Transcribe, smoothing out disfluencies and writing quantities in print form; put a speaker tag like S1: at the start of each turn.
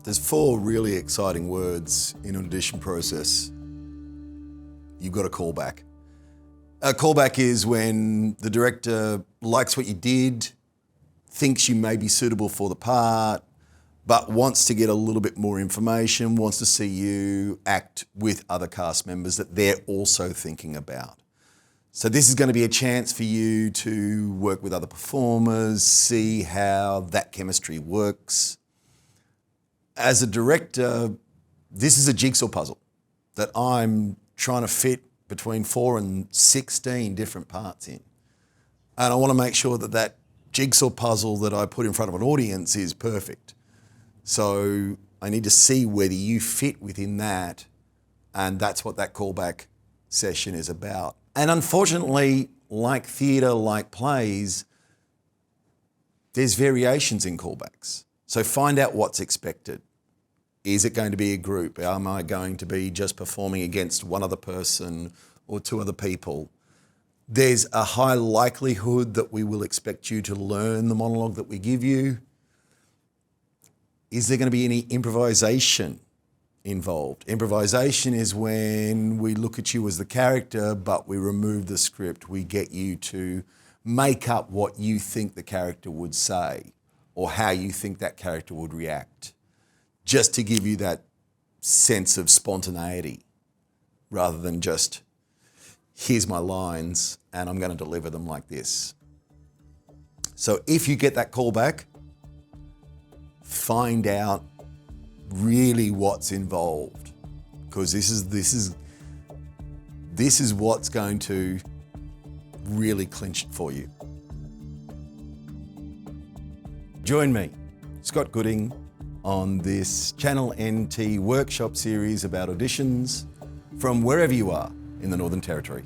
S1: There's 4 really exciting words in an audition process. You've got a callback. A callback is when the director likes what you did, thinks you may be suitable for the part, but wants to get a little bit more information, wants to see you act with other cast members that they're also thinking about. So this is going to be a chance for you to work with other performers, see how that chemistry works. As a director, this is a jigsaw puzzle that I'm trying to fit between 4 and 16 different parts in. And I want to make sure that that jigsaw puzzle that I put in front of an audience is perfect. So I need to see whether you fit within that, and that's what that callback session is about. And unfortunately, like theatre, like plays, there's variations in callbacks. So find out what's expected. Is it going to be a group? Am I going to be just performing against one other person or 2 other people? There's a high likelihood that we will expect you to learn the monologue that we give you. Is there going to be any improvisation involved? Improvisation is when we look at you as the character, but we remove the script. We get you to make up what you think the character would say or how you think that character would react, just to give you that sense of spontaneity rather than just, here's my lines and I'm going to deliver them like this. So if you get that call back, find out really what's involved, because this is what's going to really clinch it for you. Join me, Scott Gooding, on this Channel NT workshop series about auditions from wherever you are in the Northern Territory.